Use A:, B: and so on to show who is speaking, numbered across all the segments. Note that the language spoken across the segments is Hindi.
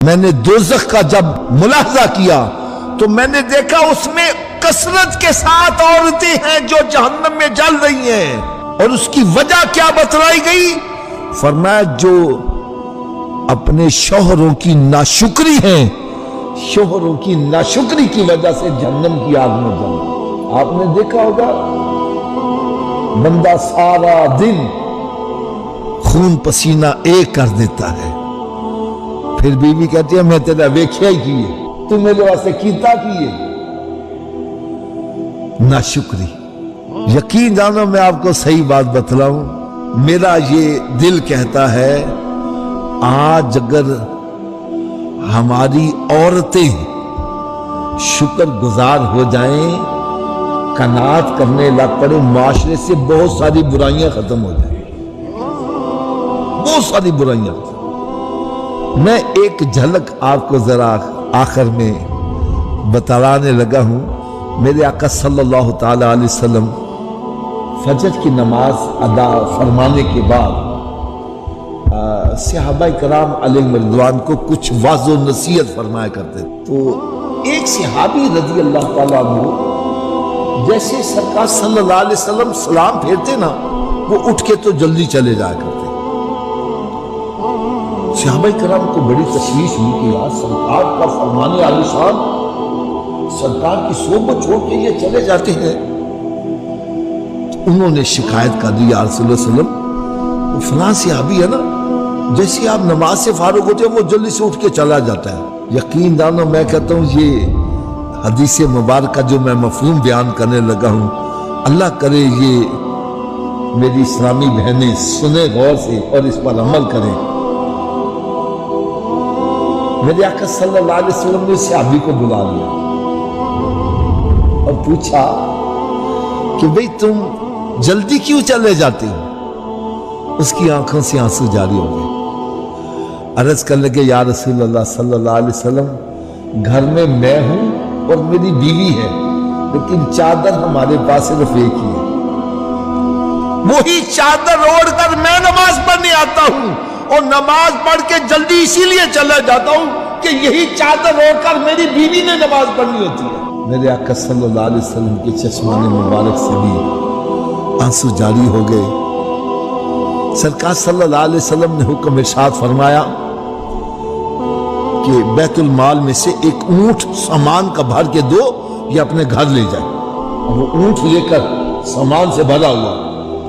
A: मैंने दोज़ख का जब मुलाहजा किया तो मैंने देखा उसमें कसरत के साथ औरतें हैं जो जहन्नम में जल रही हैं। और उसकी वजह क्या बतलाई गई? फरमाया जो अपने शौहरों की नाशुक्री है, शौहरों की नाशुक्री की वजह से जहन्नम की आग में जल। आपने देखा होगा बंदा सारा दिन खून पसीना एक कर देता है, फिर बीवी कहती है मैं तेरा वेख्या ही किए, तू मेरे वास्ते कीता किए। नाशुक्री। यकीन जानो मैं आपको सही बात बतलाऊं, मेरा ये दिल कहता है आज अगर हमारी औरतें शुक्रगुजार हो जाएं, कनात करने लग पड़े, माशरे से बहुत सारी बुराइयां खत्म हो जाएं, बहुत सारी बुराइयां। मैं एक झलक आपको जरा आखिर में बताने लगा हूं। मेरे आका सल्लल्लाहु ताला अलैहि वसल्लम फजर की नमाज अदा फरमाने के बाद सहाबा कराम अलैहिम रिज़वान को कुछ वाज़ो नसीहत फरमाया करते। तो एक सहाबी रज़ी अल्लाह ताला अन्हु जैसे सरकार सल्लल्लाहु अलैहि वसल्लम सलाम फेरते ना, वो उठ के तो जल्दी चले जाया करते। सहाबा कराम को बड़ी तशवीश हुई कि यार सरकार का फरमाने आलिशान, सरकार की सोबत छोड़ के ये चले जाते हैं। तो उन्होंने शिकायत कर दी, या रसूलुल्लाह सल्लल्लाहु अलैहि वसल्लम फलां सहाबी है ना, जैसे आप नमाज से फारुग होते हैं वो जल्दी से उठ के चला जाता है। यकीन जानो मैं कहता हूँ ये हदीस मुबारक जो मैं मफहूम बयान करने लगा हूँ, अल्लाह करे ये मेरी इस्लामी बहनें सुने गौर से और इस पर अमल करें। मेरे आका सल्लल्लाहु अलैहि वसल्लम ने सहाबी को बुला लिया और पूछा कि भाई तुम जल्दी क्यों चले जाते हो? उसकी आंखों से आंसू जारी हो गए। अर्ज कर लगे या रसूलल्लाह सल्लल्लाहु अलैहि वसल्लम, घर में मैं हूं और मेरी बीवी है, लेकिन चादर हमारे पास सिर्फ एक ही है। वही चादर ओढ़कर मैं नमाज पढ़ने आता हूं और नमाज पढ़ के जल्दी इसीलिए चला जाता हूं कि यही चादर ओढ़कर मेरी बीवी ने नमाज पढ़नी होती है। मेरे आका सल्लल्लाहु अलैहि वसल्लम के चश्माने मुबारक से भी आंसू जारी हो गए। सरकार सल्लल्लाहु अलैहि वसल्लम ने हुक्म इरशाद फरमाया कि बैतुल माल में से एक ऊंट सामान का भर के दो, ये अपने घर ले जाए। और वो ऊंट लेकर सामान से भरा हुआ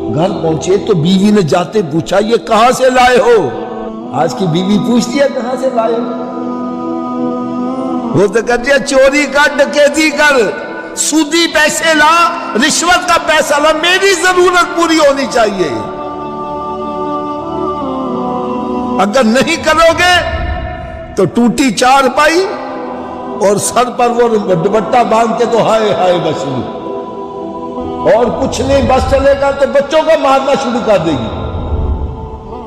A: घर पहुंचे तो बीवी ने जाते पूछा ये कहां से लाए हो? आज की बीवी पूछती है कहां से लाए हो? वो तो कहती है चोरी कर, डकैती कर, सूदी पैसे ला, रिश्वत का पैसा ला, मेरी जरूरत पूरी होनी चाहिए। अगर नहीं करोगे तो टूटी चारपाई और सर पर वो दुपट्टा बांध के तो हाय हाय बस शुरू, और कुछ नहीं बस चलेगा तो बच्चों को मारना शुरू कर देगी।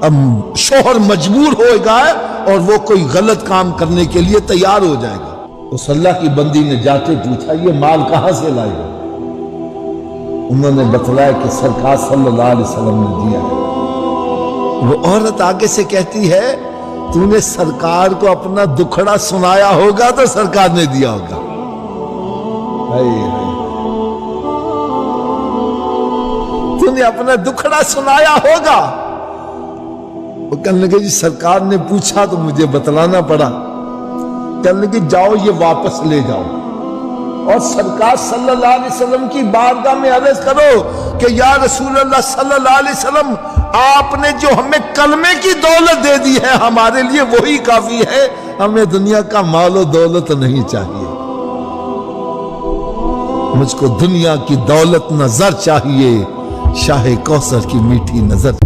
A: अब शोहर मजबूर होएगा और वो कोई गलत काम करने के लिए तैयार हो जाएगा। उस अल्लाह की बंदी ने जाके पूछा ये माल कहां से लाए? उन्होंने बतलाया कि सरकार सल्लल्लाहु अलैहि वसल्लम ने दिया है। वो औरत आगे से कहती है तूने सरकार को अपना दुखड़ा सुनाया होगा तो सरकार ने दिया होगा। तूने अपना दुखड़ा सुनाया होगा। वो कहने लगे जी सरकार ने पूछा तो मुझे बतलाना पड़ा। कहने लगे जाओ ये वापस ले जाओ और सरकार सल्लल्लाहु अलैहि वसल्लम की बारगाह में अर्ज करो कि या रसूलल्लाह सल्लल्लाहु अलैहि वसल्लम, आपने जो हमें कलमे की दौलत दे दी है हमारे लिए वही काफी है, हमें दुनिया का मालो दौलत नहीं चाहिए। मुझको दुनिया की दौलत नजर चाहिए, शाहे कौसर की मीठी नजर।